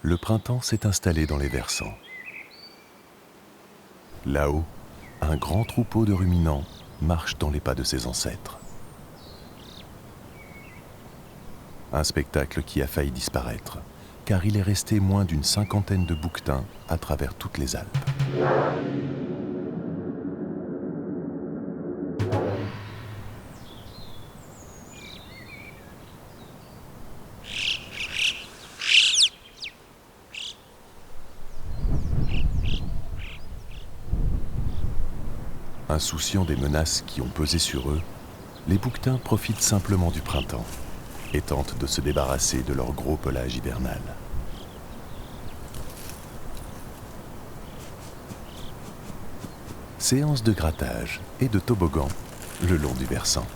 le printemps s'est installé dans les versants. Là-haut, un grand troupeau de ruminants marche dans les pas de ses ancêtres. Un spectacle qui a failli disparaître, car il est resté moins d'une cinquantaine de bouquetins à travers toutes les Alpes. Insouciants des menaces qui ont pesé sur eux, les bouquetins profitent simplement du printemps et tentent de se débarrasser de leur gros pelage hivernal. Séance de grattage et de toboggan le long du versant.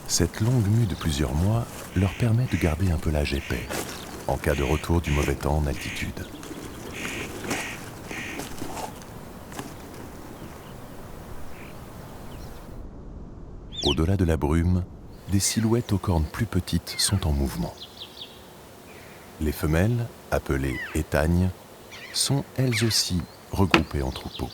Cette longue mue de plusieurs mois leur permet de garder un pelage épais en cas de retour du mauvais temps en altitude. Au-delà de la brume, des silhouettes aux cornes plus petites sont en mouvement. Les femelles, appelées étagnes, sont elles aussi regroupées en troupeaux.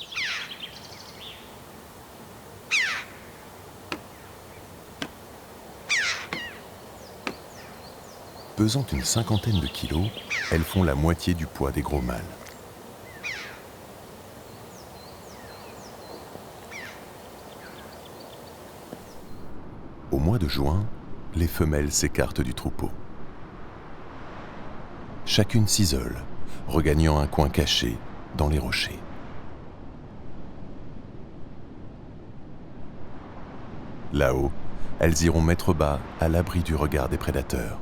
Pesant une cinquantaine de kilos, elles font la moitié du poids des gros mâles. Au mois de juin, les femelles s'écartent du troupeau. Chacune s'isole, regagnant un coin caché dans les rochers. Là-haut, elles iront mettre bas à l'abri du regard des prédateurs.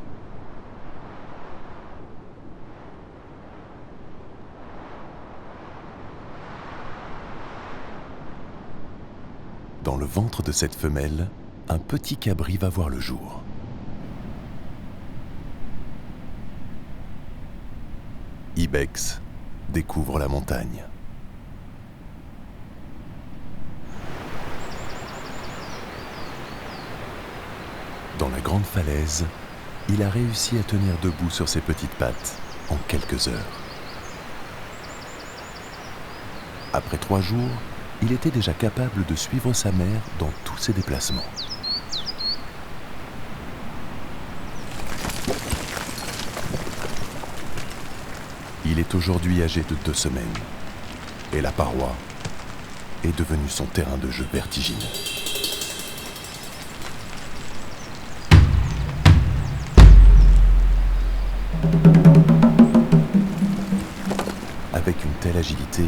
Dans le ventre de cette femelle, un petit cabri va voir le jour. Ibex découvre la montagne. Dans la grande falaise, il a réussi à tenir debout sur ses petites pattes en quelques heures. Après 3 jours, il était déjà capable de suivre sa mère dans tous ses déplacements. Il est aujourd'hui âgé de 2 semaines et la paroi est devenue son terrain de jeu vertigineux. Avec une telle agilité,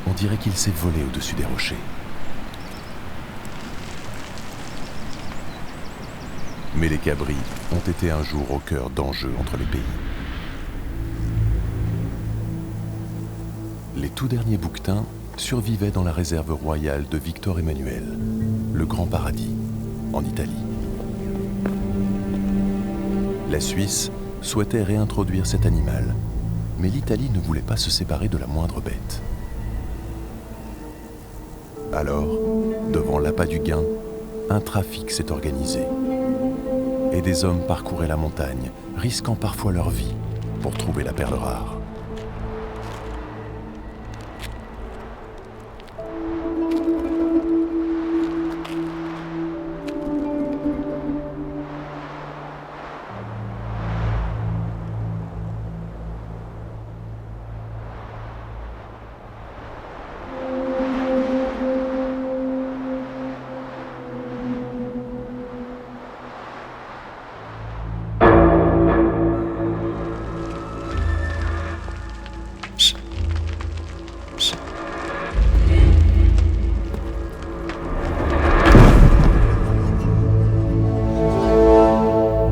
on dirait qu'il s'est volé au-dessus des rochers. Mais les cabris ont été un jour au cœur d'enjeux entre les pays. Les tout derniers bouquetins survivaient dans la réserve royale de Victor Emmanuel, le Grand Paradis, en Italie. La Suisse souhaitait réintroduire cet animal, mais l'Italie ne voulait pas se séparer de la moindre bête. Alors, devant l'appât du gain, un trafic s'est organisé. Et des hommes parcouraient la montagne, risquant parfois leur vie pour trouver la perle rare.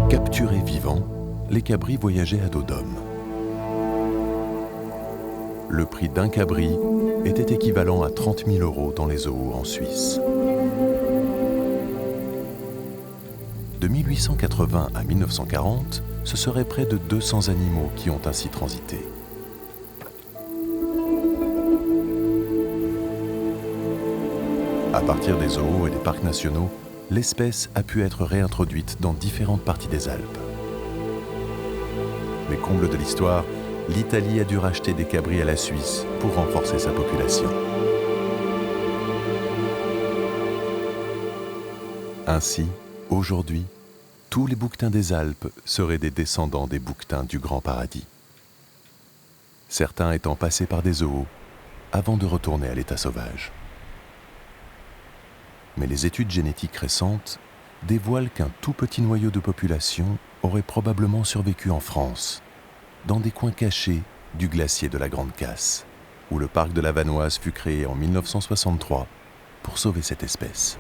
Capturés vivants, les cabris voyageaient à dos d'homme. Le prix d'un cabri était équivalent à 30 000 € dans les zoos en Suisse. De 1880 à 1940, ce serait près de 200 animaux qui ont ainsi transité. À partir des zoos et des parcs nationaux, l'espèce a pu être réintroduite dans différentes parties des Alpes. Mais comble de l'histoire, l'Italie a dû racheter des cabris à la Suisse pour renforcer sa population. Ainsi, aujourd'hui, tous les bouquetins des Alpes seraient des descendants des bouquetins du Grand Paradis. Certains étant passés par des zoos avant de retourner à l'état sauvage. Mais les études génétiques récentes dévoilent qu'un tout petit noyau de population aurait probablement survécu en France, dans des coins cachés du glacier de la Grande Casse, où le parc de la Vanoise fut créé en 1963 pour sauver cette espèce.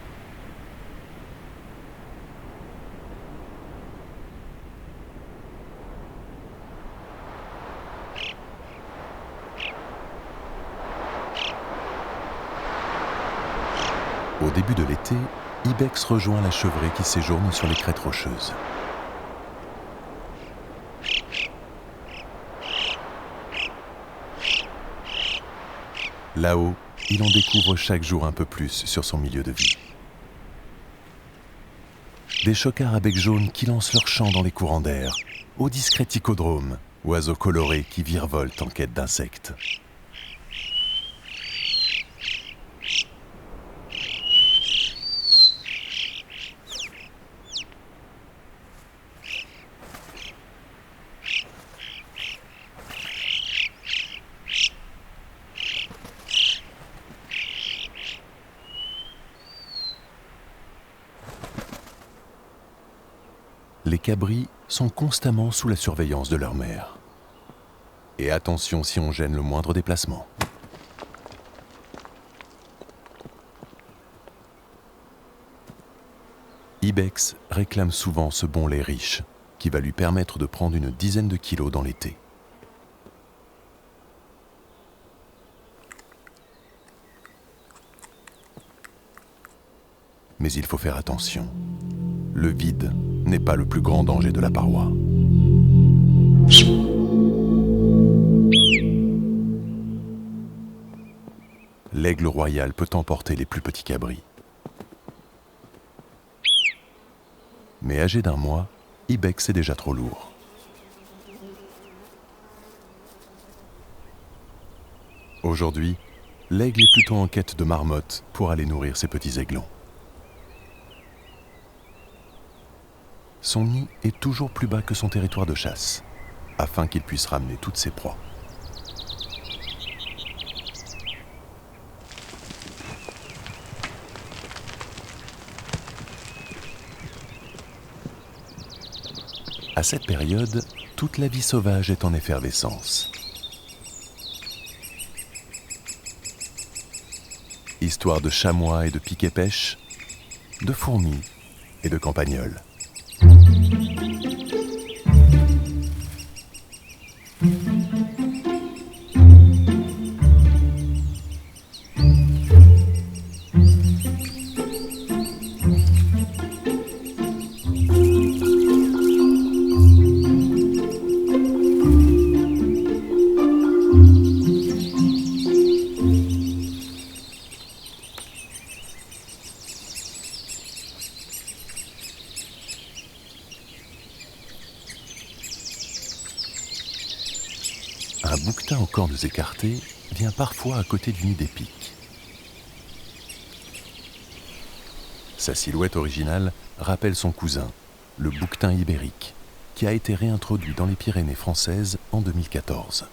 Au début de l'été, Ibex rejoint la chevrée qui séjourne sur les crêtes rocheuses. Là-haut, il en découvre chaque jour un peu plus sur son milieu de vie. Des chocards à bec jaune qui lancent leur chant dans les courants d'air, au discret ticodrome, oiseaux colorés qui virevoltent en quête d'insectes. Les cabris sont constamment sous la surveillance de leur mère. Et attention si on gêne le moindre déplacement. Ibex réclame souvent ce bon lait riche, qui va lui permettre de prendre une dizaine de kilos dans l'été. Mais il faut faire attention. Le vide n'est pas le plus grand danger de la paroi. L'aigle royal peut emporter les plus petits cabris. Mais âgé d'1 mois, Ibex est déjà trop lourd. Aujourd'hui, l'aigle est plutôt en quête de marmottes pour aller nourrir ses petits aiglons. Son nid est toujours plus bas que son territoire de chasse, afin qu'il puisse ramener toutes ses proies. À cette période, toute la vie sauvage est en effervescence. Histoire de chamois et de piquets-pêches, de fourmis et de campagnols. Un bouquetin aux cornes écartées vient parfois à côté du nid des pics. Sa silhouette originale rappelle son cousin, le bouquetin ibérique, qui a été réintroduit dans les Pyrénées françaises en 2014.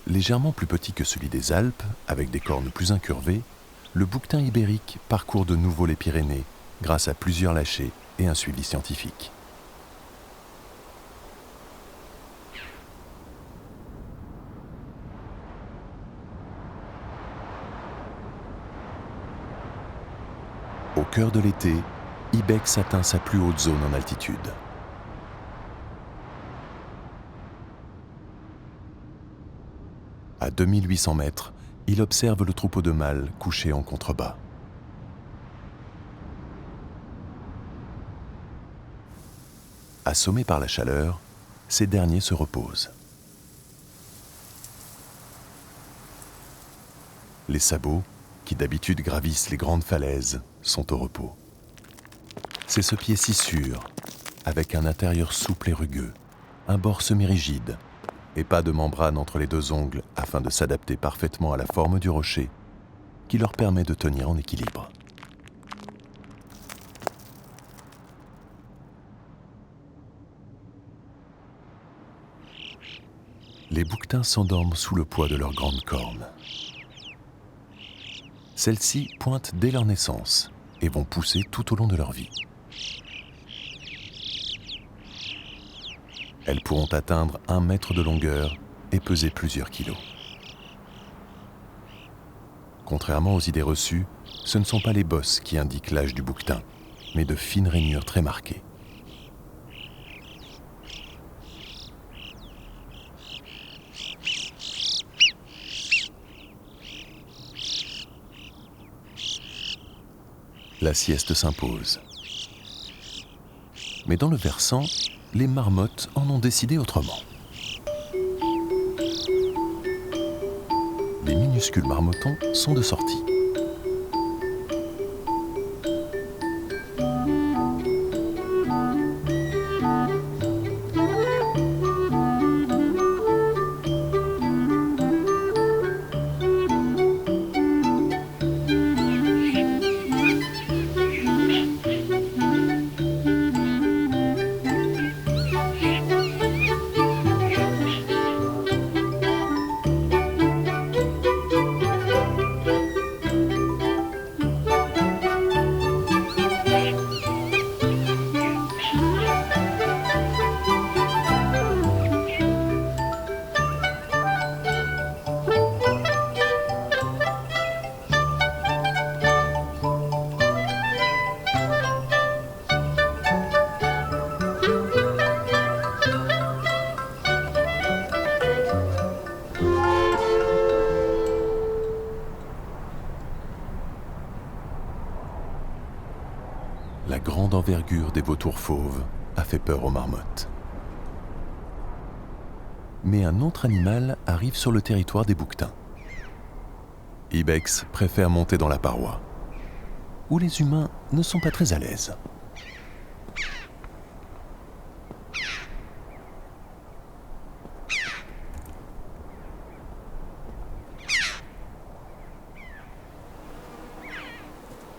Légèrement plus petit que celui des Alpes, avec des cornes plus incurvées, le bouquetin ibérique parcourt de nouveau les Pyrénées grâce à plusieurs lâchers et un suivi scientifique. Au cœur de l'été, Ibex atteint sa plus haute zone en altitude. À 2800 mètres, il observe le troupeau de mâles couché en contrebas. Assommés par la chaleur, ces derniers se reposent. Les sabots, qui d'habitude gravissent les grandes falaises, sont au repos. C'est ce pied si sûr, avec un intérieur souple et rugueux, un bord semi-rigide, et pas de membrane entre les deux ongles afin de s'adapter parfaitement à la forme du rocher, qui leur permet de tenir en équilibre. Les bouquetins s'endorment sous le poids de leurs grandes cornes. Celles-ci pointent dès leur naissance et vont pousser tout au long de leur vie. Elles pourront atteindre 1 mètre de longueur et peser plusieurs kilos. Contrairement aux idées reçues, ce ne sont pas les bosses qui indiquent l'âge du bouquetin, mais de fines rainures très marquées. La sieste s'impose. Mais dans le versant, les marmottes en ont décidé autrement. Les minuscules marmotons sont de sortie. La grande envergure des vautours fauves a fait peur aux marmottes. Mais un autre animal arrive sur le territoire des bouquetins. Ibex préfère monter dans la paroi, où les humains ne sont pas très à l'aise.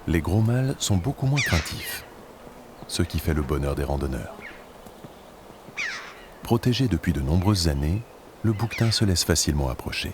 Les gros mâles sont beaucoup moins craintifs, ce qui fait le bonheur des randonneurs. Protégé depuis de nombreuses années, le bouquetin se laisse facilement approcher.